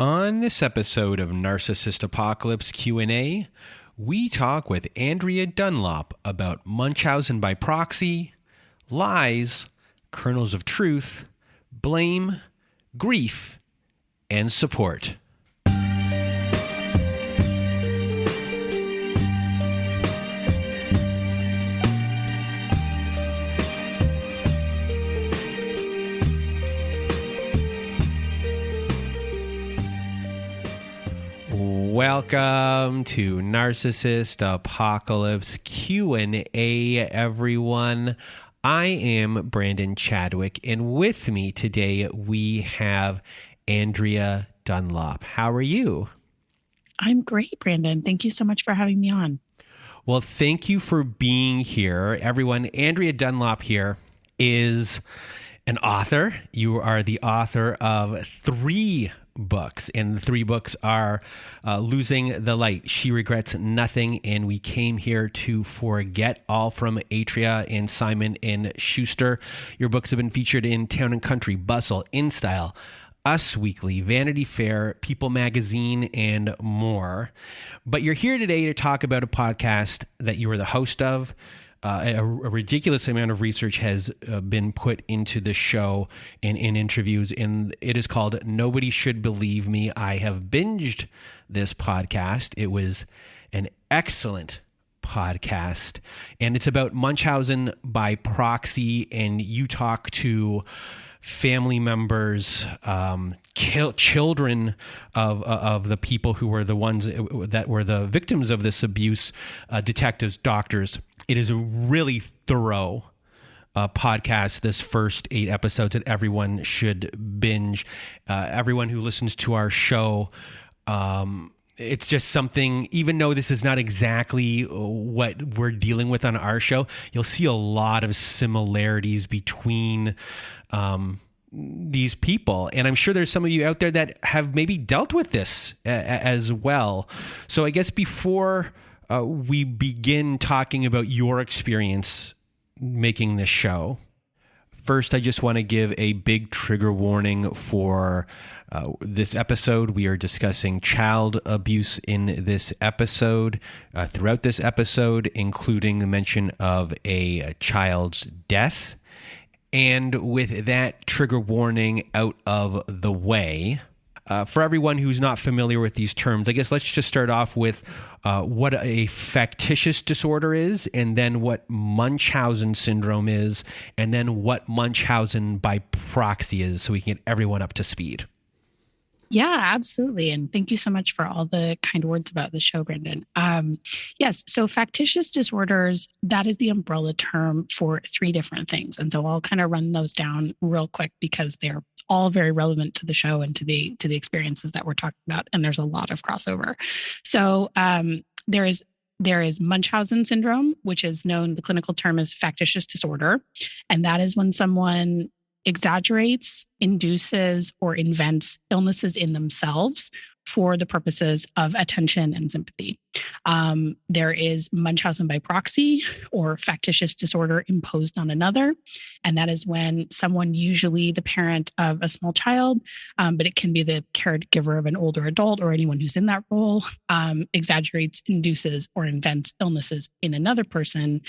On this episode of Narcissist Apocalypse Q&A, we talk with Andrea Dunlop about Munchausen by proxy, lies, kernels of truth, blame, grief, and support. Welcome to Narcissist Apocalypse Q&A, everyone. I am Brandon Chadwick, and with me today we have Andrea Dunlop. How are you? I'm great, Brandon. Thank you so much for having me on. Well, thank you for being here, everyone. Andrea Dunlop here is an author. You are the author of 3 books, and the 3 books are Losing the Light, She Regrets Nothing, and We Came Here to Forget, all from Atria and Simon & Schuster. Your books have been featured in Town & Country, Bustle, InStyle, Us Weekly, Vanity Fair, People Magazine, and more. But you're here today to talk about a podcast that you are the host of. A ridiculous amount of research has been put into the show and in interviews, and it is called Nobody Should Believe Me. I have binged this podcast. It was an excellent podcast, and it's about Munchausen by proxy, and you talk to family members, children of the people who were the ones that were the victims of this abuse, detectives, doctors. It is a really thorough podcast, this first 8 episodes that everyone should binge. Everyone who listens to our show, it's just something, even though this is not exactly what we're dealing with on our show, you'll see a lot of similarities between these people. And I'm sure there's some of you out there that have maybe dealt with this as well. So I guess before we begin talking about your experience making this show, first, I just want to give a big trigger warning for this episode. We are discussing child abuse in this episode, throughout this episode, including the mention of a child's death. And with that trigger warning out of the way, for everyone who's not familiar with these terms, I guess let's just start off with what a factitious disorder is, and then what Munchausen syndrome is, and then what Munchausen by proxy is, so we can get everyone up to speed. Yeah, absolutely. And thank you so much for all the kind words about the show, Brandon. Yes, so factitious disorders, that is the umbrella term for 3 different things. And so I'll kind of run those down real quick because they're all very relevant to the show and to the experiences that we're talking about. And there's a lot of crossover. So there is Munchausen syndrome, which is known, the clinical term is factitious disorder. And that is when someone exaggerates, induces, or invents illnesses in themselves for the purposes of attention and sympathy. There is Munchausen by proxy, or factitious disorder imposed on another. And that is when someone, usually the parent of a small child, but it can be the caregiver of an older adult or anyone who's in that role, exaggerates, induces, or invents illnesses in another person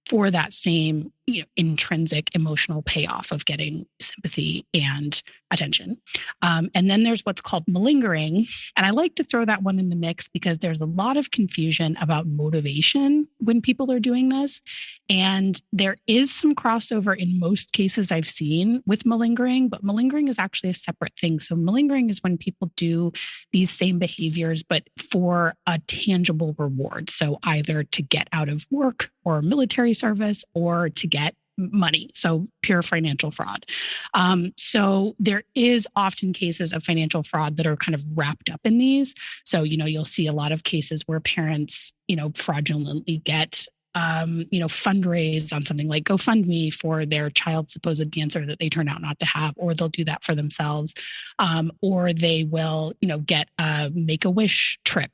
for that same intrinsic emotional payoff of getting sympathy and attention. And then there's what's called malingering. And I like to throw that one in the mix because there's a lot of confusion about motivation when people are doing this. And there is some crossover in most cases I've seen with malingering, but malingering is actually a separate thing. So malingering is when people do these same behaviors, but for a tangible reward. So either to get out of work or military service or to get money. So pure financial fraud. So there is often cases of financial fraud that are kind of wrapped up in these. So, you'll see a lot of cases where parents, fraudulently get fundraise on something like GoFundMe for their child's supposed cancer that they turn out not to have, or they'll do that for themselves. Or they will, get a Make-A-Wish trip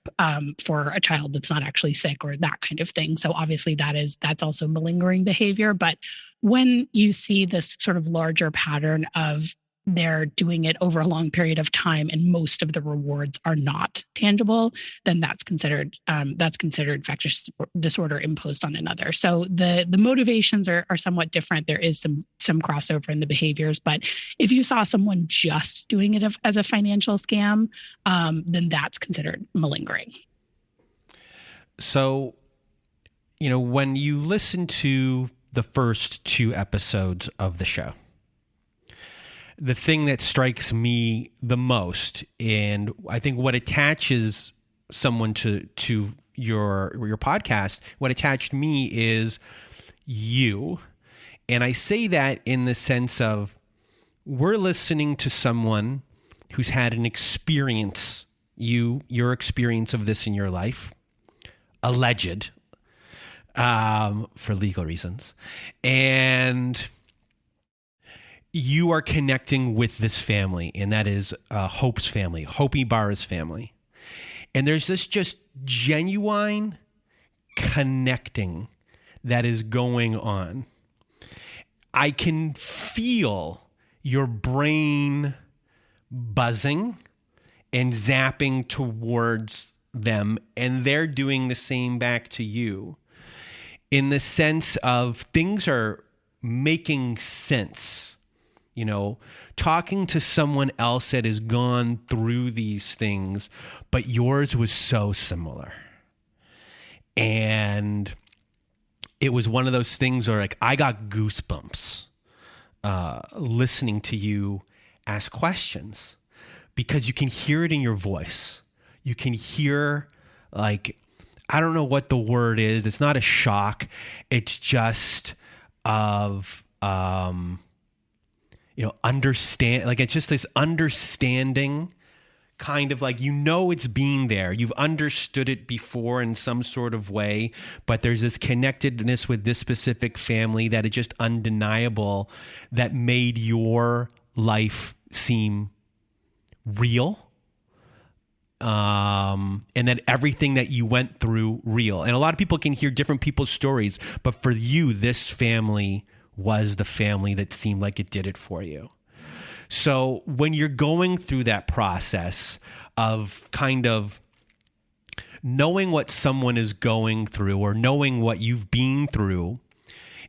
for a child that's not actually sick, or that kind of thing. So obviously that's also malingering behavior. But when you see this sort of larger pattern of they're doing it over a long period of time and most of the rewards are not tangible, then that's considered factitious disorder imposed on another. So the motivations are somewhat different. There is some crossover in the behaviors, but if you saw someone just doing it as a financial scam, then that's considered malingering. So, when you listen to the first 2 episodes of the show, the thing that strikes me the most, and I think what attaches someone to your podcast, what attached me is you. And I say that in the sense of we're listening to someone who's had an experience, your experience of this in your life, alleged, for legal reasons. And you are connecting with this family, and that is Hope's family, Hope Ibarra's family. And there's this just genuine connecting that is going on. I can feel your brain buzzing and zapping towards them, and they're doing the same back to you in the sense of things are making sense. Talking to someone else that has gone through these things, but yours was so similar. And it was one of those things where I got goosebumps listening to you ask questions because you can hear it in your voice. You can hear I don't know what the word is. It's not a shock. It's just of, understand, it's just this understanding kind of it's being there. You've understood it before in some sort of way, but there's this connectedness with this specific family that is just undeniable that made your life seem real. And that everything that you went through real. And a lot of people can hear different people's stories, but for you, this family was the family that seemed like it did it for you. So when you're going through that process of kind of knowing what someone is going through or knowing what you've been through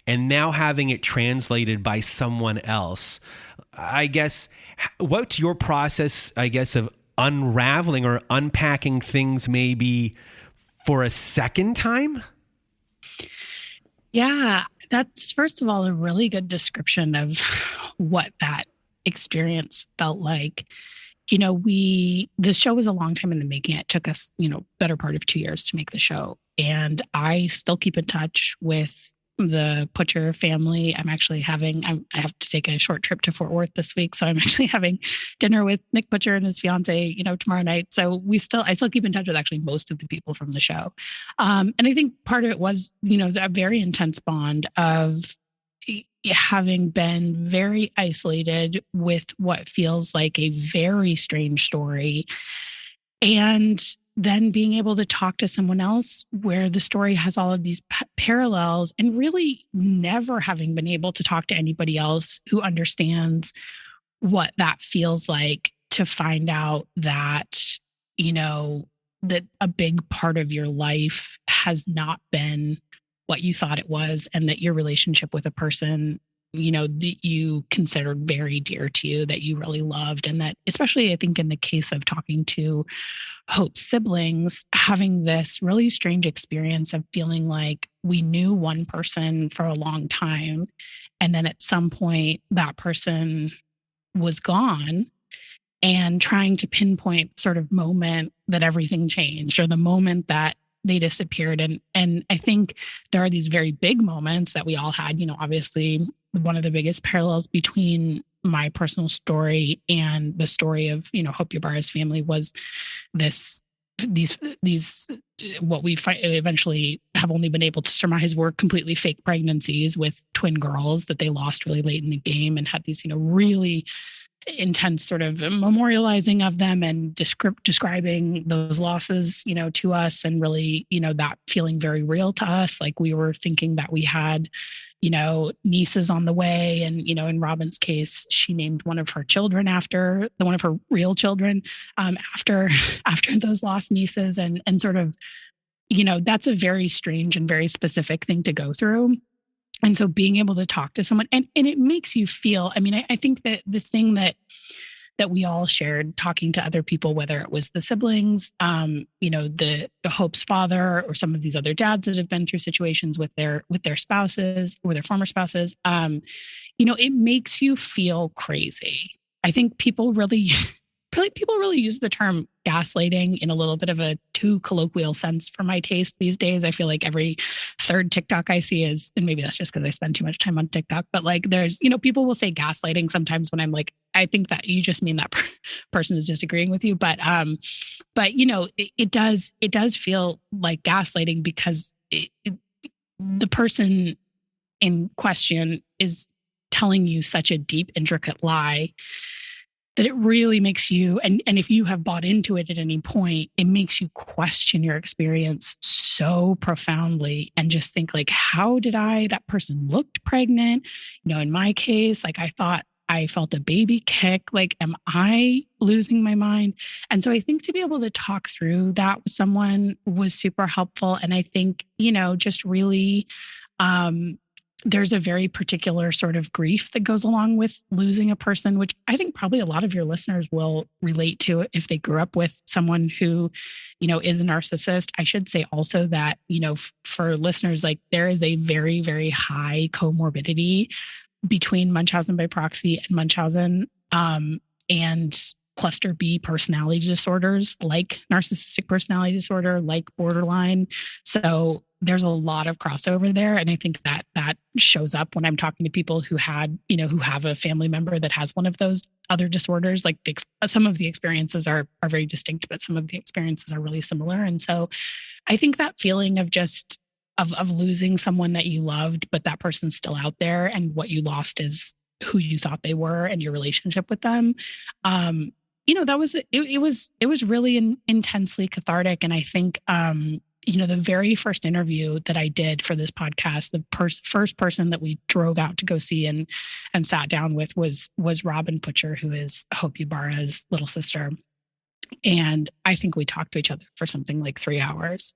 and now having it translated by someone else, I guess, what's your process, of unraveling or unpacking things maybe for a second time? Yeah, that's first of all a really good description of what that experience felt like. This show was a long time in the making. It took us, better part of 2 years to make the show. And I still keep in touch with the Butcher family. I have to take a short trip to Fort Worth this week. So I'm actually having dinner with Nick Butcher and his fiance, tomorrow night. So I still keep in touch with actually most of the people from the show. And I think part of it was, a very intense bond of having been very isolated with what feels like a very strange story. And then being able to talk to someone else where the story has all of these parallels and really never having been able to talk to anybody else who understands what that feels like to find out that, that a big part of your life has not been what you thought it was, and that your relationship with a person, that you considered very dear to you, that you really loved. And that, especially I think in the case of talking to Hope's siblings, having this really strange experience of feeling like we knew one person for a long time. And then at some point that person was gone, and trying to pinpoint sort of moment that everything changed or the moment that they disappeared. And I think there are these very big moments that we all had. Obviously one of the biggest parallels between my personal story and the story of, Hope Ibarra's family was these what we eventually have only been able to surmise were completely fake pregnancies with twin girls that they lost really late in the game, and had these, really intense sort of memorializing of them and describing those losses, to us, and really, that feeling very real to us. Like we were thinking that we had, nieces on the way. And, in Robin's case, she named one of her children after one of her real children, after those lost nieces, and sort of, that's a very strange and very specific thing to go through. And so being able to talk to someone and it makes you feel, I think that the thing that we all shared talking to other people, whether it was the siblings, the Hope's father, or some of these other dads that have been through situations with their spouses or their former spouses, it makes you feel crazy. I think people really use the term gaslighting in a little bit of a too colloquial sense for my taste these days. I feel like every third TikTok I see is, and maybe that's just because I spend too much time on TikTok, but like there's, people will say gaslighting sometimes when I'm like, I think that you just mean that person is disagreeing with you. But it does feel like gaslighting because the person in question is telling you such a deep, intricate lie that it really makes you, and if you have bought into it at any point, it makes you question your experience so profoundly and just think like, how did that person looked pregnant? In my case, like I thought I felt a baby kick, like, am I losing my mind? And so I think to be able to talk through that with someone was super helpful. And I think, just really, there's a very particular sort of grief that goes along with losing a person, which I think probably a lot of your listeners will relate to if they grew up with someone who, is a narcissist. I should say also that, for listeners, like there is a very, very high comorbidity between Munchausen by proxy and Munchausen, and cluster B personality disorders like narcissistic personality disorder, like borderline. So there's a lot of crossover there. And I think that shows up when I'm talking to people who have a family member that has one of those other disorders. Like some of the experiences are very distinct, but some of the experiences are really similar. And so I think that feeling of just of losing someone that you loved, but that person's still out there, and what you lost is who you thought they were and your relationship with them. It was really intensely cathartic. And I think, the very first interview that I did for this podcast, the first person that we drove out to go see and sat down with was Robin Butcher, who is Hope Ybarra's little sister. And I think we talked to each other for something like 3 hours.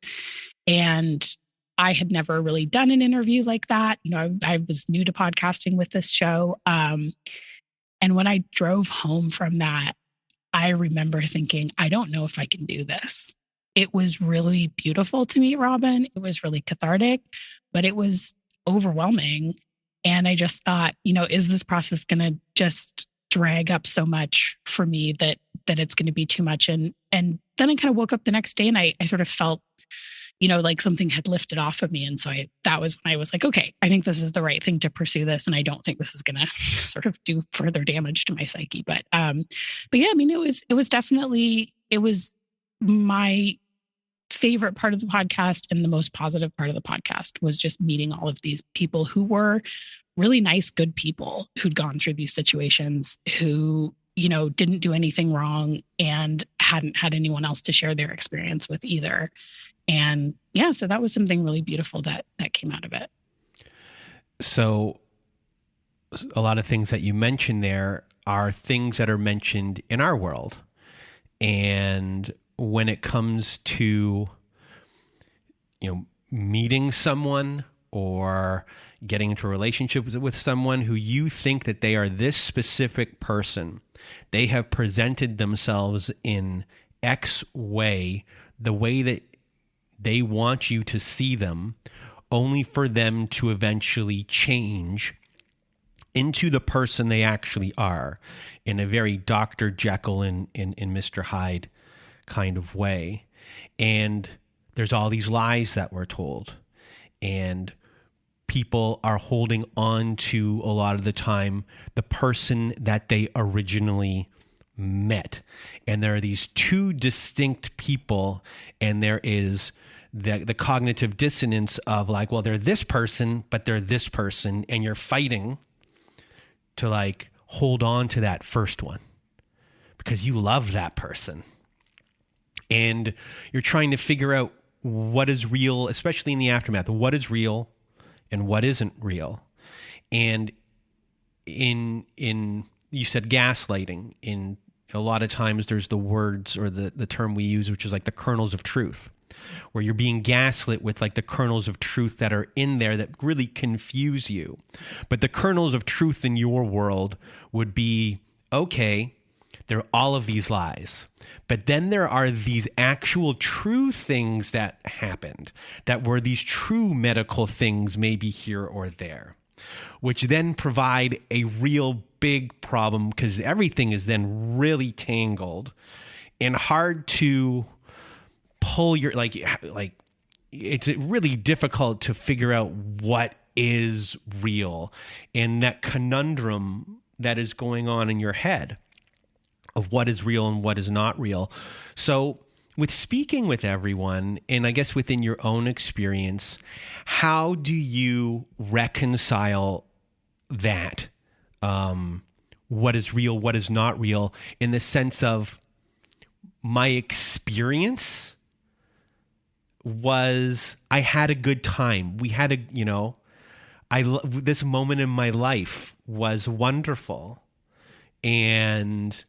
And I had never really done an interview like that. I was new to podcasting with this show. And when I drove home from that, I remember thinking, I don't know if I can do this. It was really beautiful to meet Robin. It was really cathartic, but it was overwhelming. And I just thought, is this process going to just drag up so much for me that it's going to be too much? And then I kind of woke up the next day and I sort of felt, like something had lifted off of me. And so that was when I was like, okay, I think this is the right thing to pursue this. And I don't think this is going to sort of do further damage to my psyche. But yeah, it was definitely my favorite part of the podcast, and the most positive part of the podcast was just meeting all of these people who were really nice, good people who'd gone through these situations, who, didn't do anything wrong and hadn't had anyone else to share their experience with either. And yeah, so that was something really beautiful that came out of it. So a lot of things that you mentioned there are things that are mentioned in our world. And when it comes to, meeting someone or getting into a relationship with someone who you think that they are this specific person, they have presented themselves in X way, the way that they want you to see them, only for them to eventually change into the person they actually are in a very Dr. Jekyll and Mr. Hyde kind of way. And there's all these lies that we're told, and people are holding on to, a lot of the time, the person that they originally met. And there are these two distinct people, and there is the cognitive dissonance of like, well, they're this person, but they're this person, and you're fighting to like hold on to that first one because you love that person. And you're trying to figure out what is real, especially in the aftermath, what is real and what isn't real. And in you said gaslighting. In a lot of times there's the words or the term we use, which is like the kernels of truth, where you're being gaslit with like the kernels of truth that are in there that really confuse you. But the kernels of truth in your world would be, okay, there are all of these lies, but then there are these actual true things that happened, that were these true medical things, maybe here or there, which then provide a real big problem because everything is then really tangled and hard to pull your, like it's really difficult to figure out what is real and that conundrum that is going on in your head of what is real and what is not real. So with speaking with everyone, and I guess within your own experience, how do you reconcile that? What is real, what is not real, in the sense of my experience was I had a good time. We had this moment in my life was wonderful. And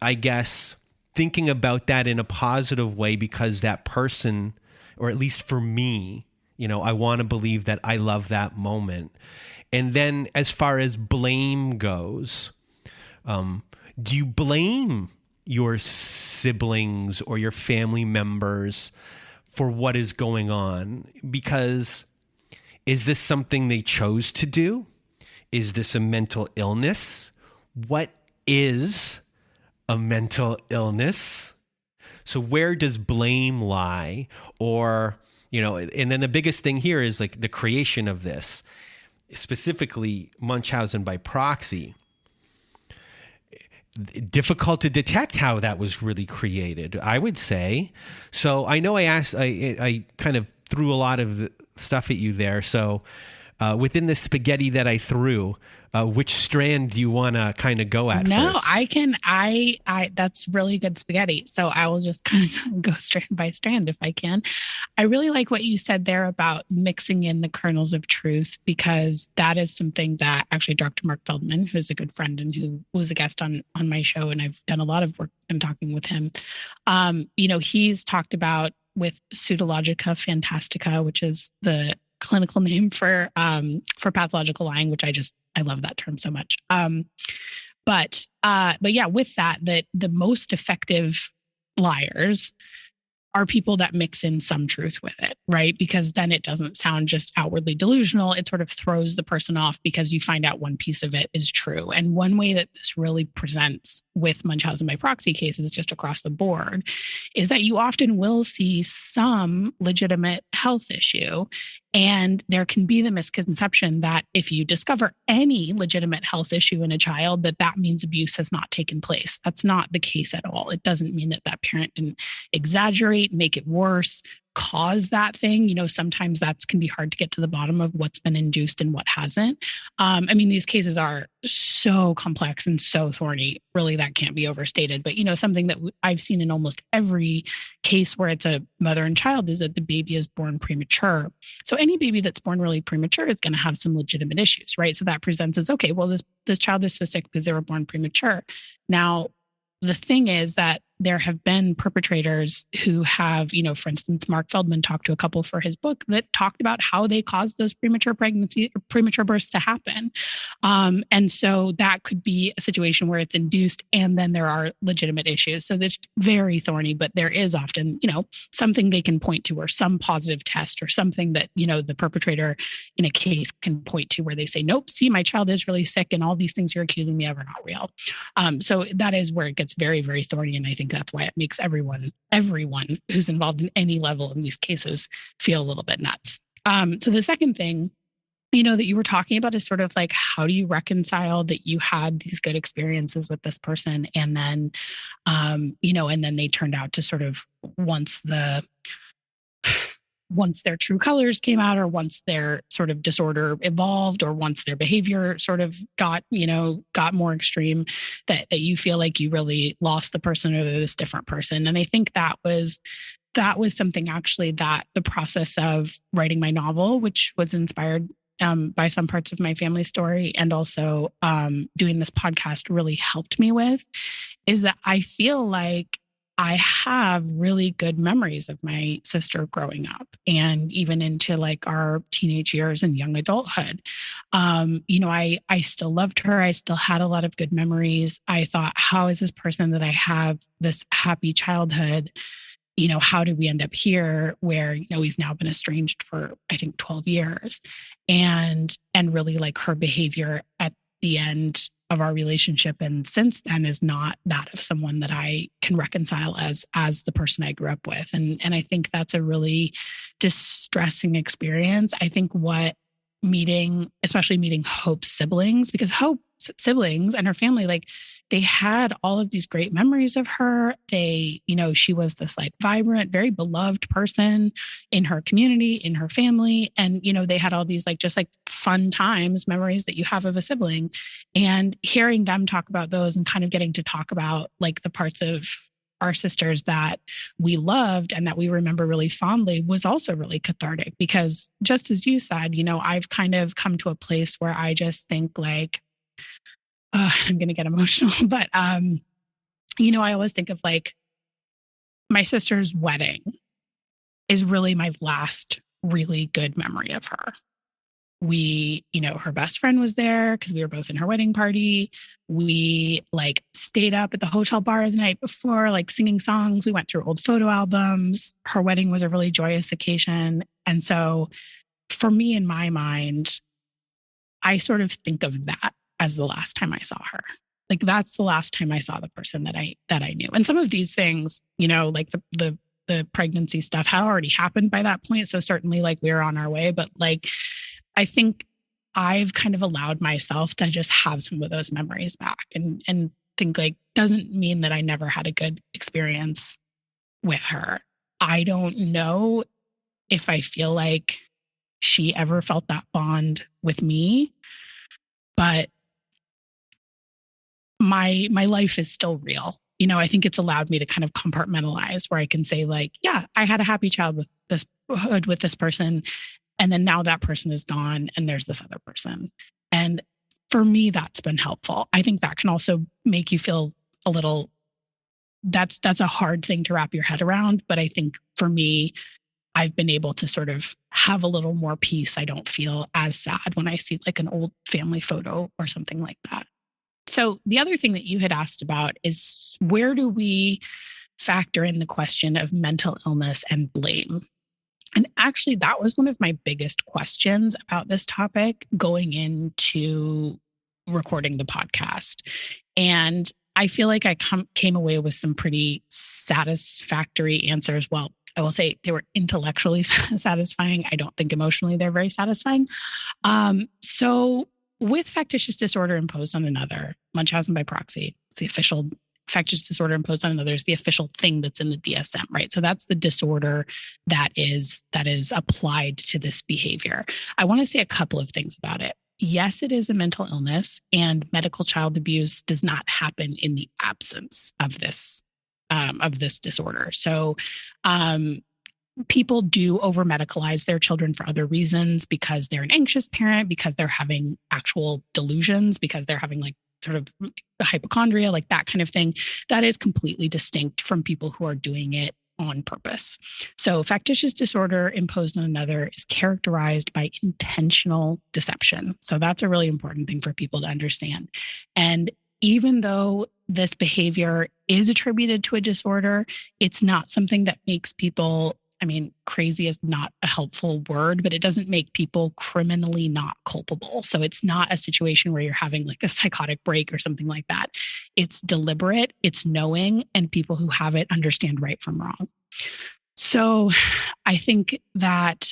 I guess thinking about that in a positive way, because that person, or at least for me, I want to believe that I love that moment. And then as far as blame goes, do you blame your siblings or your family members for what is going on? Because is this something they chose to do? Is this a mental illness? What is a mental illness? So where does blame lie? Or, and then the biggest thing here is like the creation of this, specifically Munchausen by proxy. Difficult to detect how that was really created, I would say. So I know I kind of threw a lot of stuff at you there. So within the spaghetti that I threw, which strand do you want to kind of go at No, first? I that's really good spaghetti. So I will just kind of go strand by strand if I can. I really like what you said there about mixing in the kernels of truth, because that is something that actually Dr. Mark Feldman, who's a good friend and who was a guest on my show, and I've done a lot of work in talking with him. He's talked about with pseudologica fantastica, which is the clinical name for pathological lying, which I love that term so much. But yeah, with that the most effective liars are people that mix in some truth with it, right? Because then it doesn't sound just outwardly delusional. It sort of throws the person off because you find out one piece of it is true. And one way that this really presents with Munchausen by proxy cases just across the board is that you often will see some legitimate health issue. And there can be the misconception that if you discover any legitimate health issue in a child, that means abuse has not taken place. That's not the case at all. It doesn't mean that parent didn't exaggerate, make it worse, cause that thing. Sometimes that can be hard to get to the bottom of what's been induced and what hasn't. These cases are so complex and so thorny. Really, that can't be overstated. But, something that I've seen in almost every case where it's a mother and child is that the baby is born premature. So any baby that's born really premature is going to have some legitimate issues, right? So that presents as, okay, well, this child is so sick because they were born premature. Now, the thing is that there have been perpetrators who have, for instance, Mark Feldman talked to a couple for his book that talked about how they caused those premature births to happen. And so that could be a situation where it's induced and then there are legitimate issues. So that's very thorny, but there is often, something they can point to or some positive test or something that, the perpetrator in a case can point to where they say, nope, see, my child is really sick and all these things you're accusing me of are not real. So that is where it gets very, very thorny. And I think that's why it makes everyone who's involved in any level in these cases feel a little bit nuts. So the second thing, that you were talking about is sort of like, how do you reconcile that you had these good experiences with this person and then, and then they turned out to sort of once their true colors came out, or once their sort of disorder evolved, or once their behavior sort of got more extreme, that you feel like you really lost the person or they're this different person. And I think that was something actually that the process of writing my novel, which was inspired by some parts of my family story, and also doing this podcast really helped me with, is that I feel like I have really good memories of my sister growing up and even into like our teenage years and young adulthood. I still loved her. I still had a lot of good memories. I thought, how is this person that I have this happy childhood? How did we end up here where, we've now been estranged for, I think, 12 years, and really like her behavior at the end of our relationship and since then is not that of someone that I can reconcile as the person I grew up with. And I think that's a really distressing experience. I think especially meeting Hope's siblings, because Hope's siblings and her family, like, they had all of these great memories of her. She was this like vibrant, very beloved person in her community, in her family. And, they had all these like, just like fun times, memories that you have of a sibling, and hearing them talk about those and kind of getting to talk about like the parts of our sisters that we loved and that we remember really fondly was also really cathartic, because just as you said, I've kind of come to a place where I just think like, I'm going to get emotional, but, I always think of like my sister's wedding is really my last really good memory of her. Her best friend was there because we were both in her wedding party. We like stayed up at the hotel bar the night before, like singing songs. We went through old photo albums. Her wedding was a really joyous occasion. And so for me, in my mind, I sort of think of that as the last time I saw her. Like, that's the last time I saw the person that I knew. And some of these things, like the pregnancy stuff had already happened by that point. So certainly like we were on our way, but like, I think I've kind of allowed myself to just have some of those memories back and think like, doesn't mean that I never had a good experience with her. I don't know if I feel like she ever felt that bond with me, but my life is still real. I think it's allowed me to kind of compartmentalize where I can say like, yeah, I had a happy childhood with this person. And then now that person is gone and there's this other person. And for me, that's been helpful. I think that can also make you feel a little, that's a hard thing to wrap your head around. But I think for me, I've been able to sort of have a little more peace. I don't feel as sad when I see like an old family photo or something like that. So the other thing that you had asked about is, where do we factor in the question of mental illness and blame? And actually, that was one of my biggest questions about this topic going into recording the podcast. And I feel like I came away with some pretty satisfactory answers. Well, I will say they were intellectually satisfying. I don't think emotionally they're very satisfying. So with factitious disorder imposed on another, Munchausen by proxy, it's the official factitious disorder imposed on another is the official thing that's in the DSM, right? So that's the disorder that is applied to this behavior. I want to say a couple of things about it. Yes, it is a mental illness, and medical child abuse does not happen in the absence of this disorder. So people do over medicalize their children for other reasons, because they're an anxious parent, because they're having actual delusions, because they're having like sort of hypochondria, like that kind of thing. That is completely distinct from people who are doing it on purpose. So factitious disorder imposed on another is characterized by intentional deception. So that's a really important thing for people to understand. And even though this behavior is attributed to a disorder, it's not something that makes people, crazy is not a helpful word, but it doesn't make people criminally not culpable. So it's not a situation where you're having like a psychotic break or something like that. It's deliberate, it's knowing, and people who have it understand right from wrong. So I think that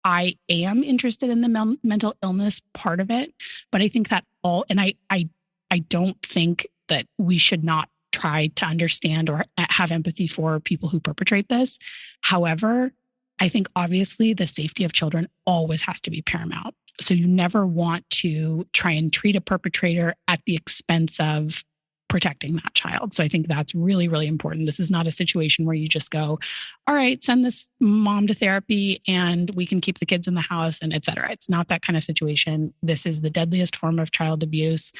I am interested in the mental illness part of it, but I think that I don't think that we should not try to understand or have empathy for people who perpetrate this. However, I think obviously the safety of children always has to be paramount. So you never want to try and treat a perpetrator at the expense of protecting that child. So I think that's really, really important. This is not a situation where you just go, all right, send this mom to therapy and we can keep the kids in the house and et cetera. It's not that kind of situation. This is the deadliest form of child abuse.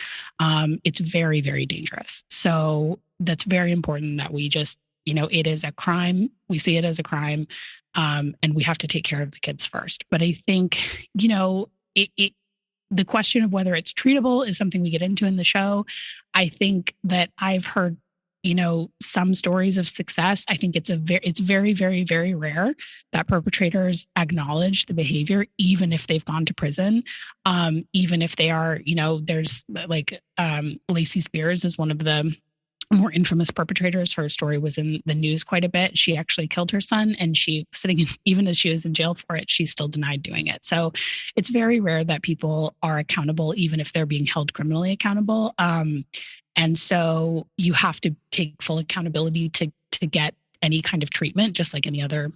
It's very, very dangerous. So that's very important that we just, it is a crime. We see it as a crime. And we have to take care of the kids first. But I think, the question of whether it's treatable is something we get into in the show. I think that I've heard, some stories of success. I think it's very, very, very rare that perpetrators acknowledge the behavior, even if they've gone to prison, even if they are, there's like Lacey Spears is one of the more infamous perpetrators. Her story was in the news quite a bit. She actually killed her son, and even as she was in jail for it, she still denied doing it. So it's very rare that people are accountable, even if they're being held criminally accountable. And so you have to take full accountability to get any kind of treatment, just like any other,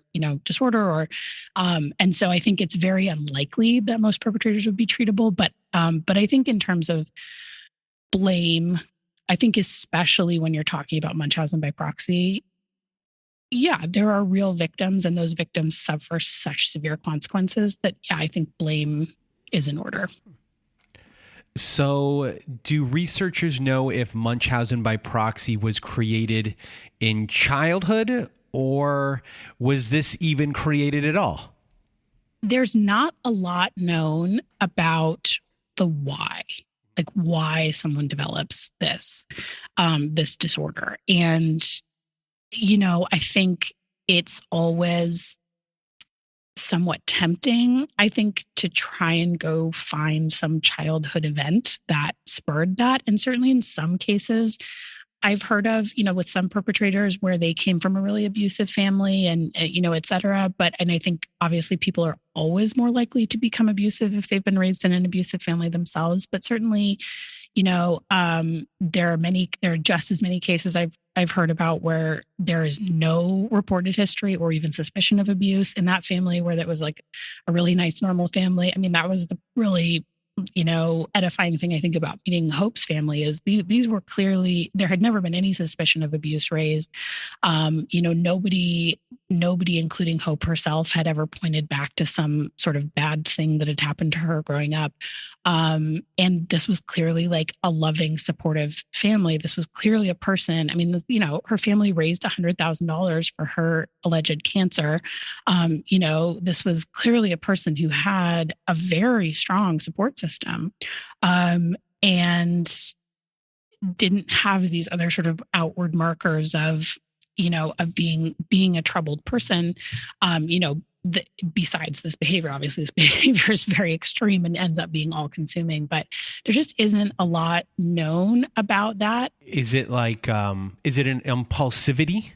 disorder or, and so I think it's very unlikely that most perpetrators would be treatable. But I think in terms of blame, I think especially when you're talking about Munchausen by proxy, yeah, there are real victims, and those victims suffer such severe consequences that, yeah, I think blame is in order. So do researchers know if Munchausen by proxy was created in childhood, or was this even created at all? There's not a lot known about the why. Like why someone develops this disorder. And, I think it's always somewhat tempting, I think, to try and go find some childhood event that spurred that. And certainly in some cases, I've heard of, with some perpetrators where they came from a really abusive family and, et cetera. And I think obviously people are always more likely to become abusive if they've been raised in an abusive family themselves. But certainly, there are just as many cases I've heard about where there is no reported history or even suspicion of abuse in that family, where that was like a really nice, normal family. I mean, that was the really edifying thing I think about meeting Hope's family is these were clearly, there had never been any suspicion of abuse raised. Nobody, including Hope herself, had ever pointed back to some sort of bad thing that had happened to her growing up. And this was clearly like a loving, supportive family. This was clearly a person. I mean, her family raised $100,000 for her alleged cancer. This was clearly a person who had a very strong support system, and didn't have these other sort of outward markers of being a troubled person. Besides this behavior, obviously this behavior is very extreme and ends up being all consuming, but there just isn't a lot known about that. Is it like, is it an impulsivity?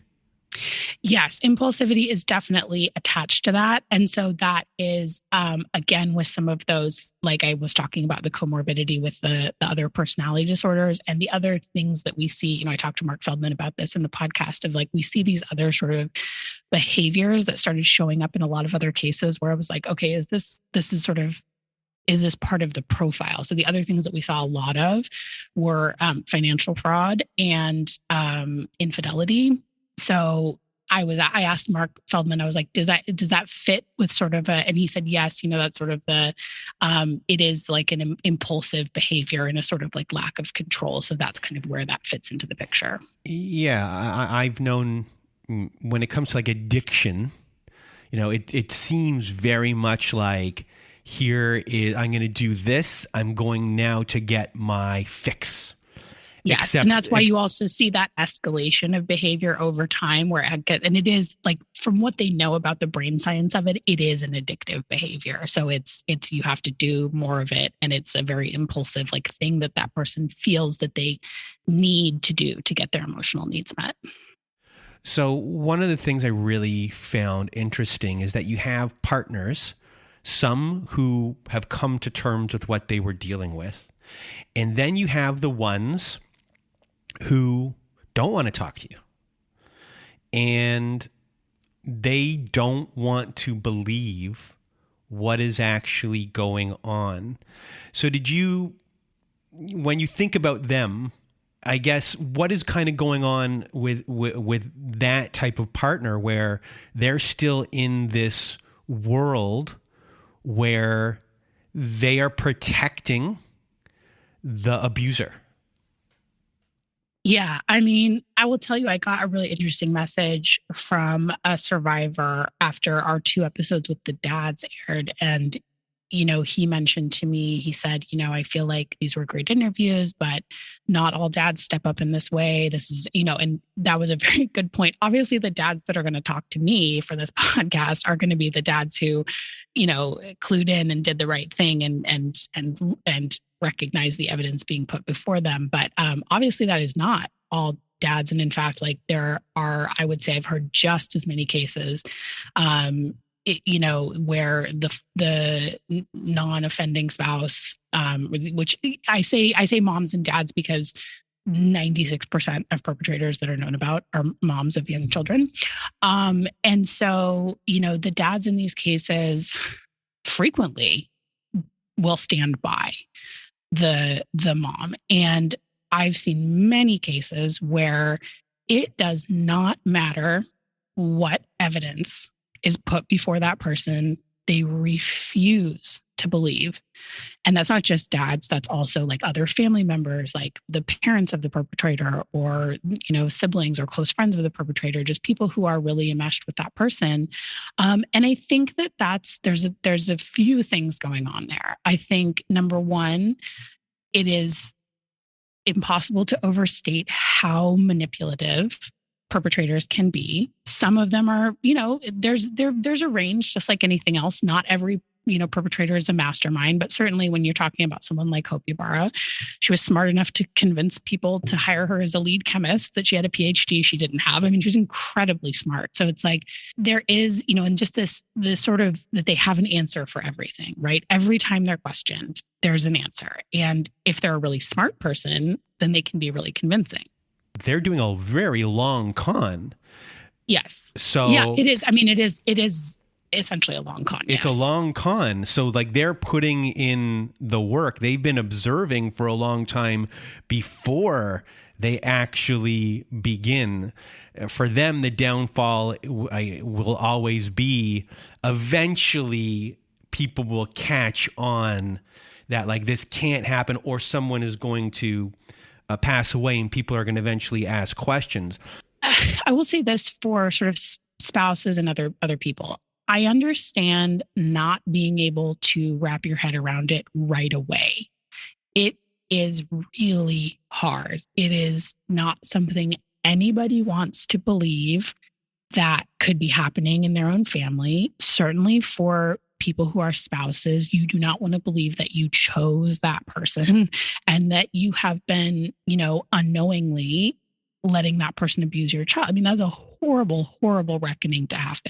Yes, impulsivity is definitely attached to that. And so that is, again, with some of those, like I was talking about the comorbidity with the other personality disorders and the other things that we see, I talked to Mark Feldman about this in the podcast of like, we see these other sort of behaviors that started showing up in a lot of other cases where I was like, okay, is this part of the profile? So the other things that we saw a lot of were financial fraud and infidelity. So I asked Mark Feldman, I was like, does that fit with sort of and he said, yes, that's sort of it is like an impulsive behavior and a sort of like lack of control. So that's kind of where that fits into the picture. Yeah. I've known when it comes to like addiction, it seems very much like I'm going to do this. I'm going now to get my fix. Yes, and that's why you also see that escalation of behavior over time and it is like, from what they know about the brain science of it, it is an addictive behavior. So it's you have to do more of it. And it's a very impulsive like thing that person feels that they need to do to get their emotional needs met. So one of the things I really found interesting is that you have partners, some who have come to terms with what they were dealing with. And then you have the ones who don't want to talk to you. And they don't want to believe what is actually going on. So when you think about them, I guess what is kind of going on with that type of partner where they're still in this world where they are protecting the abuser? Yeah, I mean, I will tell you, I got a really interesting message from a survivor after our 2 episodes with the dads aired. And, he mentioned to me, he said, I feel like these were great interviews, but not all dads step up in this way. This is, and that was a very good point. Obviously, the dads that are going to talk to me for this podcast are going to be the dads who, clued in and did the right thing and recognize the evidence being put before them. But obviously that is not all dads. And in fact, like there are, I would say I've heard just as many cases, where the non-offending spouse, which I say moms and dads because 96% of perpetrators that are known about are moms of young children. And so, the dads in these cases frequently will stand by the mom. And I've seen many cases where it does not matter what evidence is put before that person. They refuse to believe. And that's not just dads, that's also like other family members, like the parents of the perpetrator or, siblings or close friends of the perpetrator, just people who are really enmeshed with that person. And I think there's a few things going on there. I think number one, it is impossible to overstate how manipulative perpetrators can be. Some of them are, there's a range, just like anything else. Not every, perpetrator is a mastermind, but certainly when you're talking about someone like Hope Ybarra, she was smart enough to convince people to hire her as a lead chemist, that she had a PhD she didn't have. I mean, she's incredibly smart. So it's like, there is, and just this sort of that they have an answer for everything, right? Every time they're questioned, there's an answer. And if they're a really smart person, then they can be really convincing. They're doing a very long con. Yes. So yeah, it is. I mean, it is essentially a long con. It's a long con. So like they're putting in the work. They've been observing for a long time before they actually begin. For them, the downfall will always be eventually people will catch on that like this can't happen, or someone is going to pass away and people are going to eventually ask questions. I will say this for sort of spouses and other people. I understand not being able to wrap your head around it right away. It is really hard. It is not something anybody wants to believe that could be happening in their own family. Certainly for people who are spouses, you do not want to believe that you chose that person and that you have been, unknowingly letting that person abuse your child. I mean, that's a horrible, horrible reckoning to have.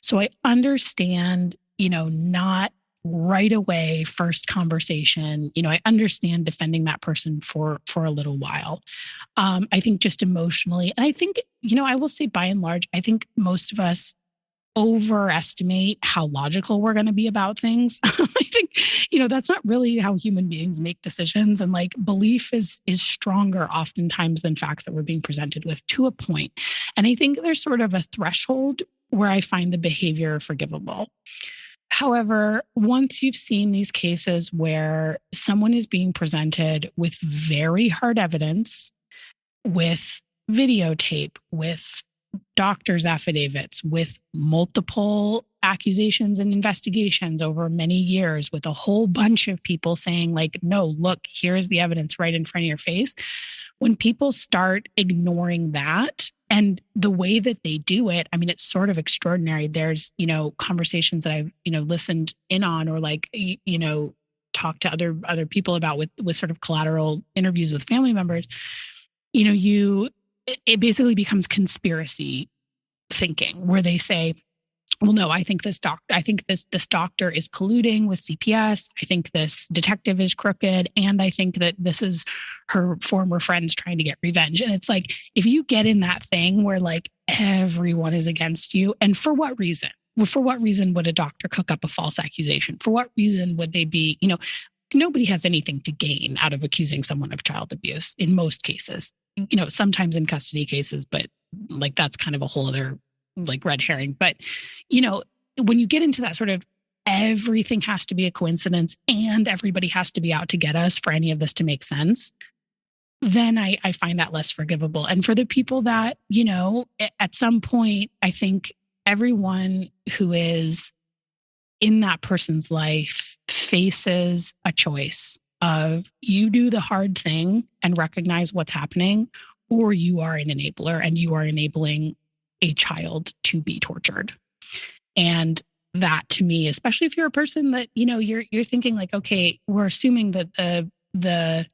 So I understand, not right away, first conversation, I understand defending that person for a little while. I think just emotionally, and I think, I will say by and large, I think most of us overestimate how logical we're going to be about things. I think, that's not really how human beings make decisions. And like belief is stronger oftentimes than facts that we're being presented with, to a point. And I think there's sort of a threshold where I find the behavior forgivable. However, once you've seen these cases where someone is being presented with very hard evidence, with videotape, with doctors' affidavits, with multiple accusations and investigations over many years, with a whole bunch of people saying like, no, look, here's the evidence right in front of your face. When people start ignoring that and the way that they do it, I mean, it's sort of extraordinary. There's, conversations that I've, listened in on, or like, talked to other people about with sort of collateral interviews with family members. It basically becomes conspiracy thinking, where they say, well, no, I think this doctor is colluding with CPS. I think this detective is crooked. And I think that this is her former friends trying to get revenge. And it's like, if you get in that thing where like everyone is against you, and for what reason? For what reason would a doctor cook up a false accusation? For what reason would they be, nobody has anything to gain out of accusing someone of child abuse in most cases. Sometimes in custody cases, but like that's kind of a whole other like red herring. But, when you get into that sort of everything has to be a coincidence and everybody has to be out to get us for any of this to make sense, then I find that less forgivable. And for the people that, at some point, I think everyone who is in that person's life faces a choice of you do the hard thing and recognize what's happening, or you are an enabler and you are enabling a child to be tortured. And that to me, especially if you're a person that, you're thinking like, okay, we're assuming that the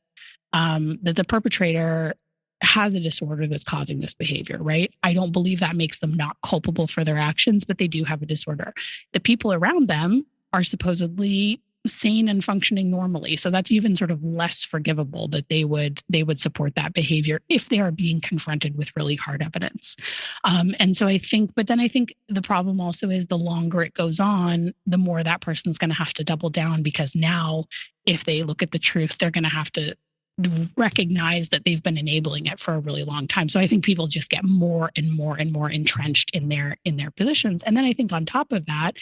perpetrator has a disorder that's causing this behavior, right? I don't believe that makes them not culpable for their actions, but they do have a disorder. The people around them are supposedly sane and functioning normally. So that's even sort of less forgivable that they would support that behavior if they are being confronted with really hard evidence. And so I think the problem also is the longer it goes on, the more that person's going to have to double down, because now if they look at the truth, they're going to have to recognize that they've been enabling it for a really long time. So I think people just get more and more and more entrenched in their positions. And then I think on top of that,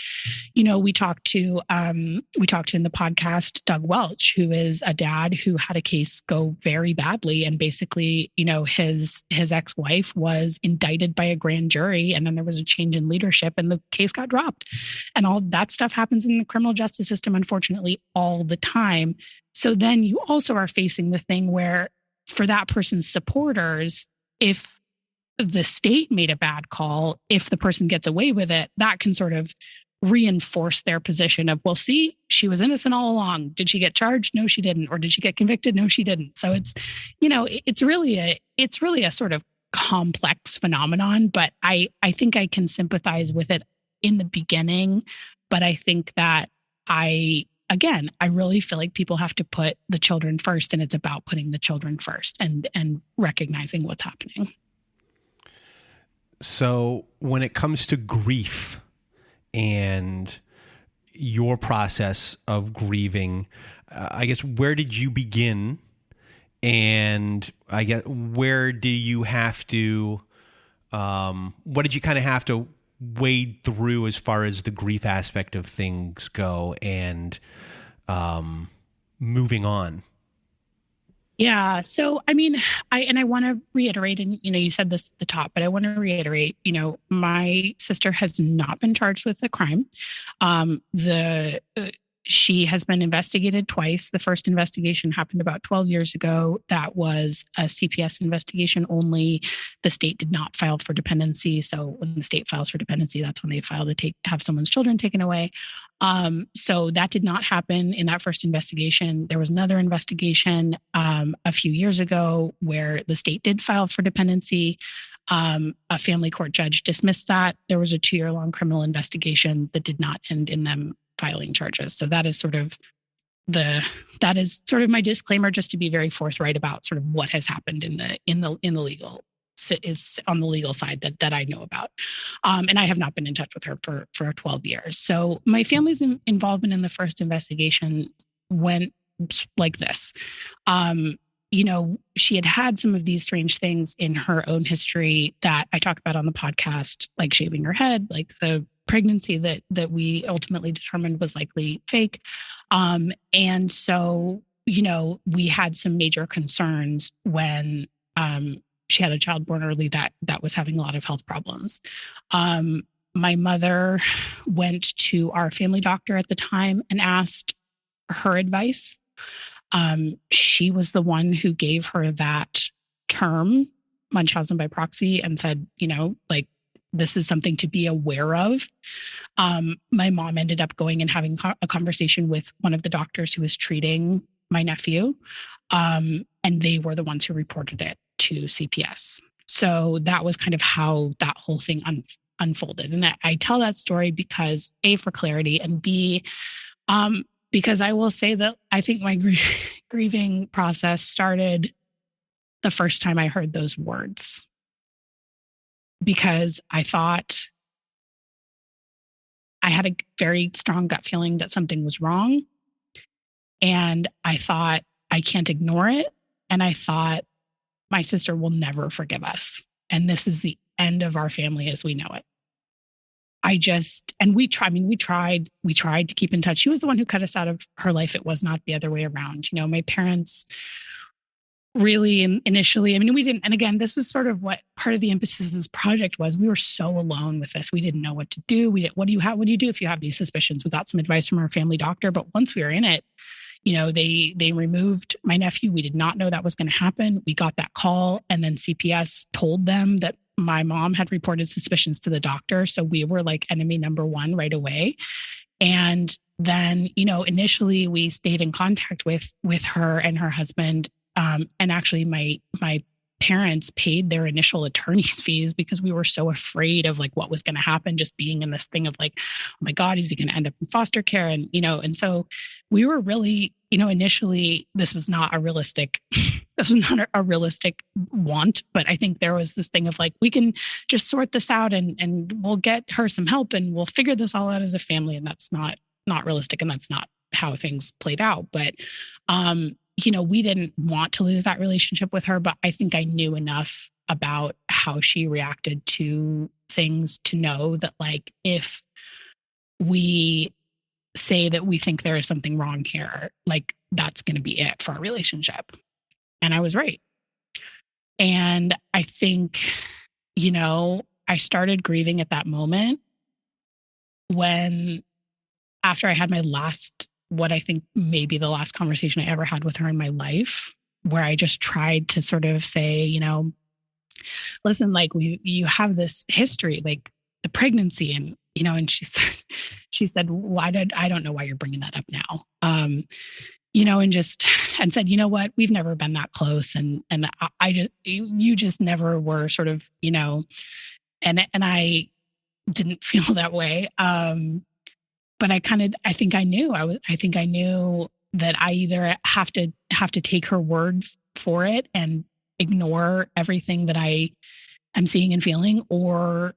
we talked to in the podcast Doug Welch, who is a dad who had a case go very badly, and basically, his ex-wife was indicted by a grand jury, and then there was a change in leadership, and the case got dropped. And all that stuff happens in the criminal justice system, unfortunately, all the time. So then you also are facing the thing where for that person's supporters, if the state made a bad call, if the person gets away with it, that can sort of reinforce their position of, well, see, she was innocent all along. Did she get charged? No, she didn't. Or did she get convicted? No, she didn't. So it's really a sort of complex phenomenon, but I think I can sympathize with it in the beginning. But I think that I really feel like people have to put the children first, and it's about putting the children first and recognizing what's happening. So when it comes to grief and your process of grieving, I guess, where did you begin? And I guess, where do you have to, what did you kind of have to wade through as far as the grief aspect of things go, and moving on? Yeah. So, I mean, I want to reiterate, and, you said this at the top, but I want to reiterate, my sister has not been charged with a crime. She has been investigated twice. The first investigation happened about 12 years ago. That was a CPS investigation only. The state did not file for dependency. So when the state files for dependency, that's when they file to have someone's children taken away. So that did not happen in that first investigation. There was another investigation a few years ago where the state did file for dependency. A family court judge dismissed that. There was a 2-year-long criminal investigation that did not end in them filing charges. So that is sort of my disclaimer, just to be very forthright about sort of what has happened in the legal, is on the legal side that I know about. And I have not been in touch with her for 12 years. So my family's involvement in the first investigation went like this. She had some of these strange things in her own history that I talk about on the podcast, like shaving her head, like the pregnancy that we ultimately determined was likely fake. And so, we had some major concerns when she had a child born early that was having a lot of health problems. My mother went to our family doctor at the time and asked her advice. She was the one who gave her that term, Munchausen by proxy, and said, this is something to be aware of. My mom ended up going and having a conversation with one of the doctors who was treating my nephew. And they were the ones who reported it to CPS. So that was kind of how that whole thing unfolded. And I tell that story because A, for clarity, and B, because I will say that I think my grieving process started the first time I heard those words. Because I thought I had a very strong gut feeling that something was wrong. And I thought, I can't ignore it. And I thought, my sister will never forgive us. And this is the end of our family as we know it. And we tried to keep in touch. She was the one who cut us out of her life. It was not the other way around. My parents really initially, we didn't, and again, this was sort of what part of the impetus of this project was. We were so alone with this. We didn't know what to do. What do you do if you have these suspicions? We got some advice from our family doctor, but once we were in it, they removed my nephew. We did not know that was going to happen. We got that call, and then CPS told them that my mom had reported suspicions to the doctor. So we were like enemy number one right away. And then, initially we stayed in contact with her and her husband. And actually my parents paid their initial attorney's fees because we were so afraid of like what was going to happen, just being in this thing of like, oh my God, is he going to end up in foster care? And so we were really, initially this was not a realistic want, but I think there was this thing of like, we can just sort this out and we'll get her some help and we'll figure this all out as a family. And that's not realistic. And that's not how things played out. But, we didn't want to lose that relationship with her, but I think I knew enough about how she reacted to things to know that like, if we say that we think there is something wrong here, like that's going to be it for our relationship. And I was right. And I think, I started grieving at that moment when, after I had my what I think maybe the last conversation I ever had with her in my life, where I just tried to sort of say, listen, like you have this history, like the pregnancy, and and she said, well, I don't know why you're bringing that up now, and said, you know what, we've never been that close, and you just never were sort of, and I didn't feel that way. But I think I knew that I either have to take her word for it and ignore everything that I am seeing and feeling, or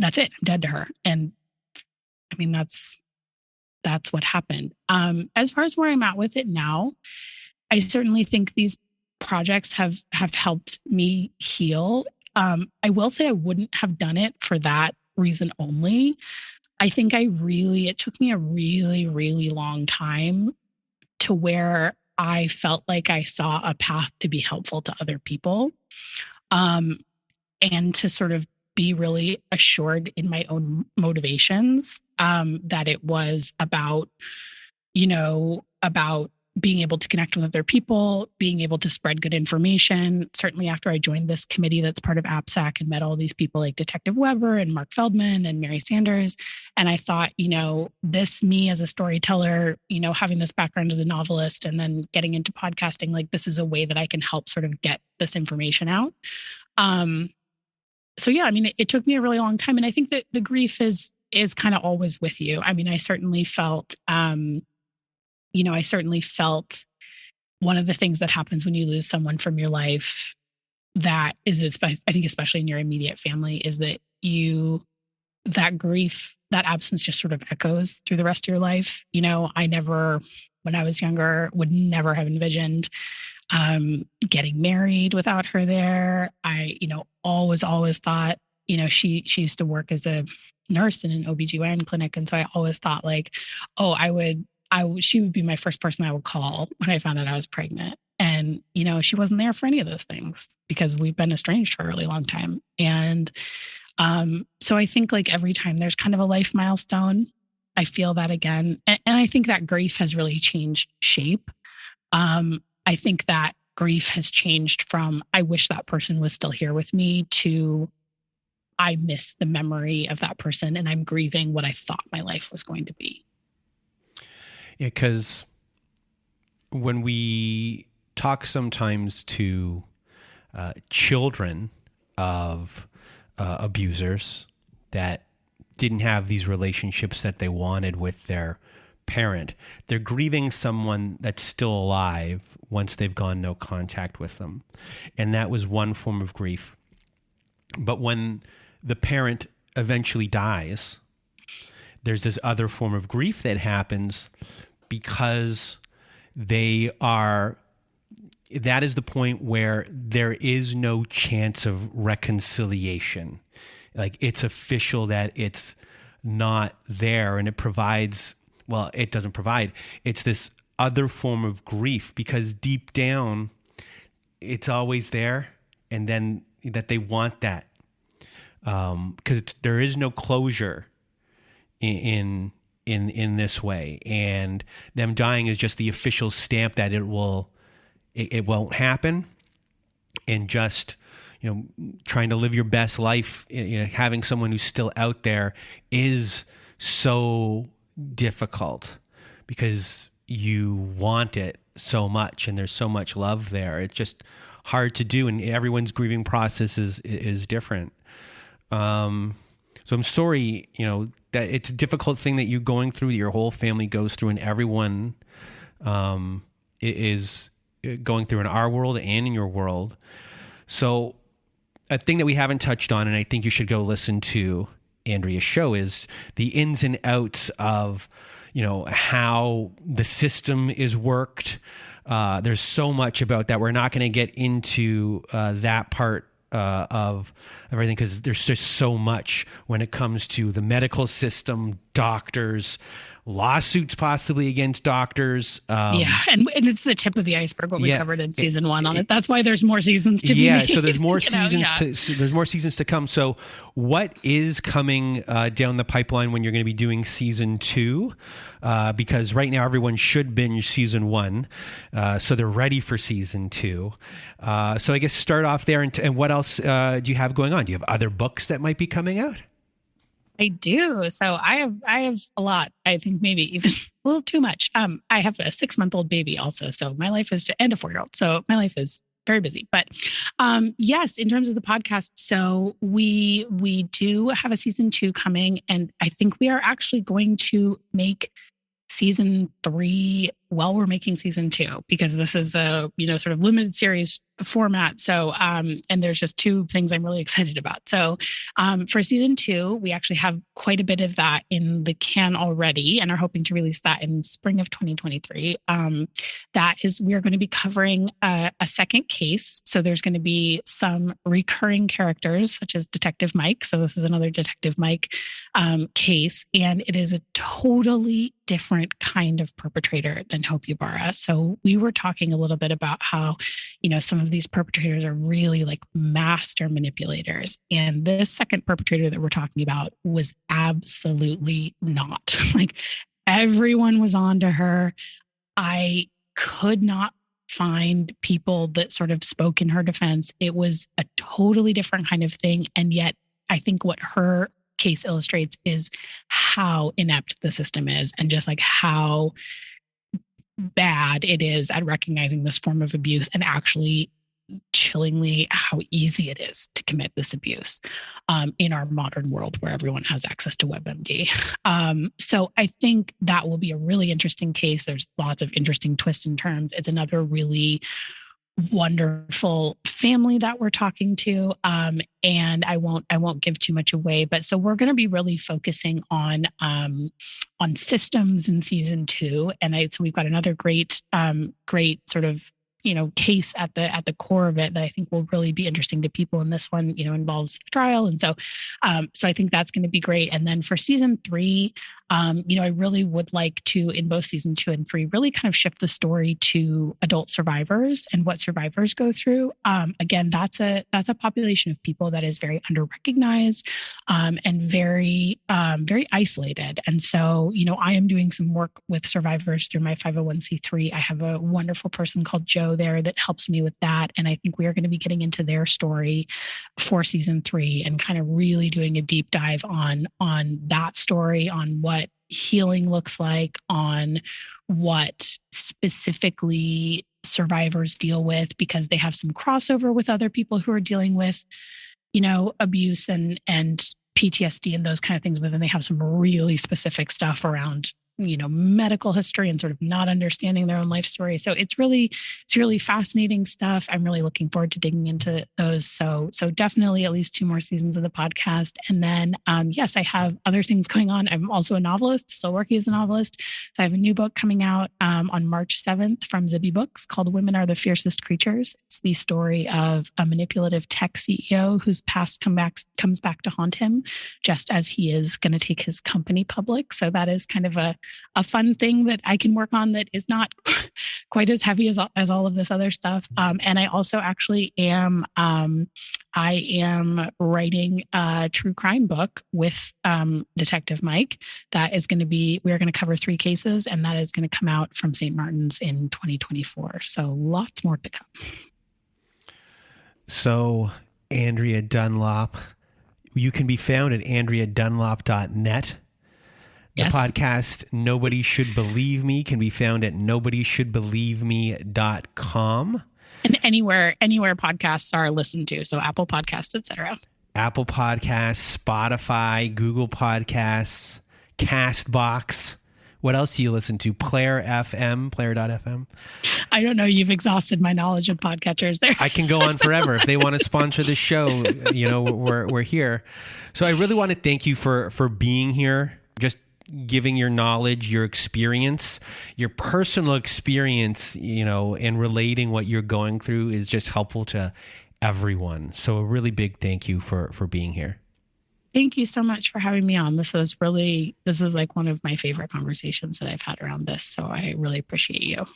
that's it. I'm dead to her. And that's what happened. As far as where I'm at with it now, I certainly think these projects have helped me heal. I will say I wouldn't have done it for that reason only. I think it took me a really, really long time to where I felt like I saw a path to be helpful to other people, and to sort of be really assured in my own motivations, that it was about being able to connect with other people, being able to spread good information. Certainly after I joined this committee that's part of APSAC and met all these people like Detective Weber and Mark Feldman and Mary Sanders. And I thought, me as a storyteller, having this background as a novelist and then getting into podcasting, like this is a way that I can help sort of get this information out. So yeah, it took me a really long time. And I think that the grief is kind of always with you. I certainly felt, one of the things that happens when you lose someone from your life that is, I think, especially in your immediate family, is that that grief, that absence just sort of echoes through the rest of your life. I never, when I was younger, would never have envisioned getting married without her there. I, always thought, she used to work as a nurse in an OBGYN clinic. And so I always thought like, oh, she would be my first person I would call when I found out I was pregnant. And, she wasn't there for any of those things because we've been estranged for a really long time. And so I think like every time there's kind of a life milestone, I feel that again. And I think that grief has really changed shape. I think that grief has changed from, I wish that person was still here with me, to I miss the memory of that person and I'm grieving what I thought my life was going to be. Yeah, because when we talk sometimes to children of abusers that didn't have these relationships that they wanted with their parent, they're grieving someone that's still alive once they've gone no contact with them. And that was one form of grief. But when the parent eventually dies, there's this other form of grief that happens because that is the point where there is no chance of reconciliation. Like, it's official that it's not there, and it doesn't provide. It's this other form of grief, because deep down it's always there, and then that they want that. Because there is no closure in this way, and them dying is just the official stamp that it won't happen. And just, trying to live your best life, having someone who's still out there is so difficult, because you want it so much and there's so much love there. It's just hard to do, and everyone's grieving process is different. So I'm sorry, that it's a difficult thing that you're going through, your whole family goes through, and everyone is going through in our world and in your world. So a thing that we haven't touched on, and I think you should go listen to Andrea's show, is the ins and outs of, how the system is worked. There's so much about that. We're not going to get into that part of everything, because there's just so much when it comes to the medical system, doctors, lawsuits possibly against doctors. And it's the tip of the iceberg, what we covered in season 1 on it. That's why there's more seasons to be made. So there's more there's more seasons to come. So what is coming down the pipeline when you're going to be doing season 2? Because right now everyone should binge season 1, so they're ready for season 2. So I guess start off there, and what else do you have going on? Do you have other books that might be coming out? I do. So I have a lot. I think maybe even a little too much. I have a 6-month-old baby also. So my life is, and a 4-year-old. So my life is very busy. But yes, in terms of the podcast, so we do have a season 2 coming, and I think we are actually going to make season 3 while we're making season 2, because this is a, sort of limited series format. So, and there's just 2 things I'm really excited about. So, for season 2, we actually have quite a bit of that in the can already, and are hoping to release that in spring of 2023. That is, we are going to be covering a second case. So there's going to be some recurring characters, such as Detective Mike. So this is another Detective Mike case, and it is a totally different kind of perpetrator than Hope Ybarra. So we were talking a little bit about how, some of these perpetrators are really like master manipulators. And this second perpetrator that we're talking about was absolutely not. Like, everyone was on to her. I could not find people that sort of spoke in her defense. It was a totally different kind of thing. And yet I think what her case illustrates is how inept the system is, and just like how bad it is at recognizing this form of abuse, and actually chillingly how easy it is to commit this abuse in our modern world where everyone has access to WebMD. So I think that will be a really interesting case. There's lots of interesting twists and turns. It's another really wonderful family that we're talking to. And I won't give too much away, but so we're going to be really focusing on systems in season 2. And so we've got another great sort of, case at the core of it that I think will really be interesting to people. And this one, involves trial. And so I think that's going to be great. And then for season 3, I really would like to, in both season 2 and 3, really kind of shift the story to adult survivors and what survivors go through. Again, that's a population of people that is very under-recognized and very isolated. And so, I am doing some work with survivors through my 501c3. I have a wonderful person called Joe there that helps me with that. And I think we are going to be getting into their story for season 3 and kind of really doing a deep dive on that story, on what healing looks like, on what specifically survivors deal with, because they have some crossover with other people who are dealing with, abuse and PTSD and those kind of things. But then they have some really specific stuff around medical history and sort of not understanding their own life story. So it's really fascinating stuff. I'm really looking forward to digging into those. So definitely at least 2 more seasons of the podcast. And then, yes, I have other things going on. I'm also a novelist, still working as a novelist. So I have a new book coming out on March 7th from Zibby Books called Women Are the Fiercest Creatures. It's the story of a manipulative tech CEO whose past comes back to haunt him just as he is going to take his company public. So that is kind of a fun thing that I can work on that is not quite as heavy as all of this other stuff. And I also actually am writing a true crime book with Detective Mike. That is going to be, we're going to cover 3 cases, and that is going to come out from St. Martin's in 2024. So lots more to come. So Andrea Dunlop, you can be found at andreadunlop.net. The Yes. podcast, Nobody Should Believe Me, can be found at nobodyshouldbelieveme.com. And anywhere podcasts are listened to. So Apple Podcasts, etc. Apple Podcasts, Spotify, Google Podcasts, Castbox. What else do you listen to? Player.fm. I don't know. You've exhausted my knowledge of podcatchers there. I can go on forever. If they want to sponsor the show, we're here. So I really want to thank you for being here. Just giving your knowledge, your experience, your personal experience, and relating what you're going through is just helpful to everyone. So a really big thank you for being here. Thank you so much for having me on. This is like one of my favorite conversations that I've had around this. So I really appreciate you.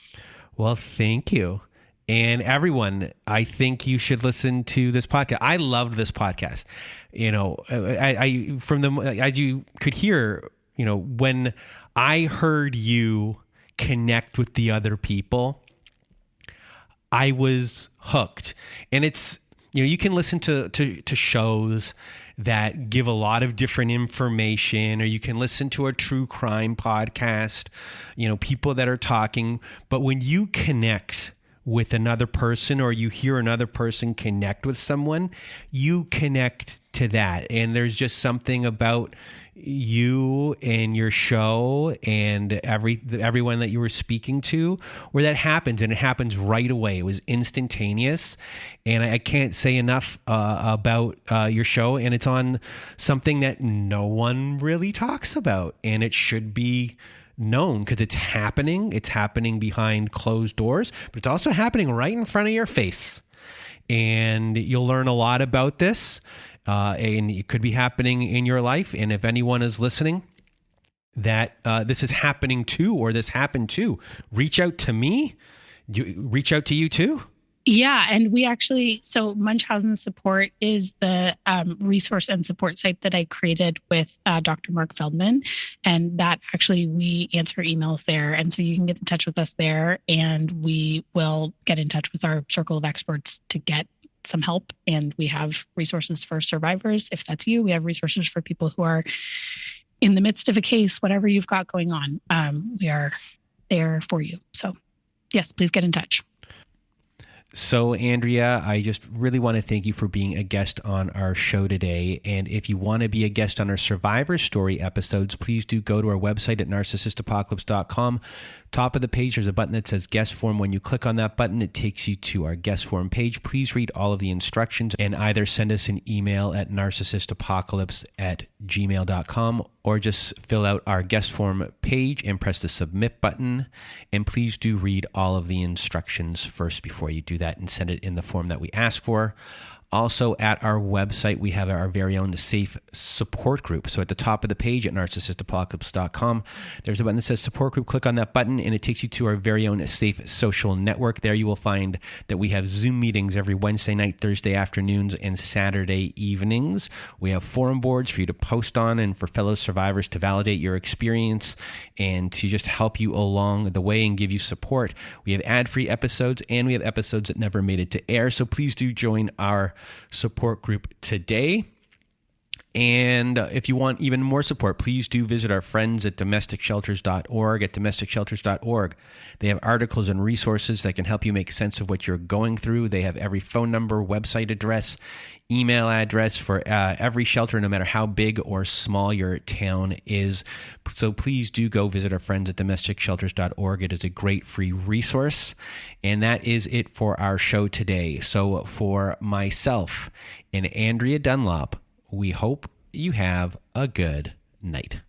Well, thank you. And everyone, I think you should listen to this podcast. I loved this podcast. As you could hear, when I heard you connect with the other people, I was hooked. And it's, you can listen to shows that give a lot of different information, or you can listen to a true crime podcast, people that are talking. But when you connect with another person, or you hear another person connect with someone, you connect to that. And there's just something about you and your show and everyone that you were speaking to where that happens, and it happens right away. It was instantaneous, and I can't say enough about your show. And it's on something that no one really talks about, and it should be known because it's happening. It's happening behind closed doors, but it's also happening right in front of your face. And you'll learn a lot about this. And it could be happening in your life. And if anyone is listening that this is happening to, or this happened to, reach out to me. Reach out to you too. Yeah. And so Munchausen Support is the resource and support site that I created with Dr. Mark Feldman. And that actually, we answer emails there. And so you can get in touch with us there, and we will get in touch with our circle of experts to get some help. And we have resources for survivors. If that's you, we have resources for people who are in the midst of a case, whatever you've got going on. We are there for you. So yes, please get in touch. So, Andrea, I just really want to thank you for being a guest on our show today. And if you want to be a guest on our Survivor Story episodes, please do go to our website at narcissistapocalypse.com. Top of the page, there's a button that says guest form. When you click on that button, it takes you to our guest form page. Please read all of the instructions and either send us an email at narcissistapocalypse@gmail.com, or just fill out our guest form page and press the submit button. And please do read all of the instructions first before you do that, and send it in the form that we ask for. Also, at our website, we have our very own safe support group. So at the top of the page at narcissistapocalypse.com, there's a button that says support group. Click on that button, and it takes you to our very own safe social network. There you will find that we have Zoom meetings every Wednesday night, Thursday afternoons, and Saturday evenings. We have forum boards for you to post on, and for fellow survivors to validate your experience and to just help you along the way and give you support. We have ad-free episodes, and we have episodes that never made it to air. So please do join our support group today. And if you want even more support, please do visit our friends at domesticshelters.org. At domesticshelters.org, they have articles and resources that can help you make sense of what you're going through. They have every phone number, website address, email address for every shelter, no matter how big or small your town is. So please do go visit our friends at domesticshelters.org. It is a great free resource. And that is it for our show today. So for myself and Andrea Dunlop, we hope you have a good night.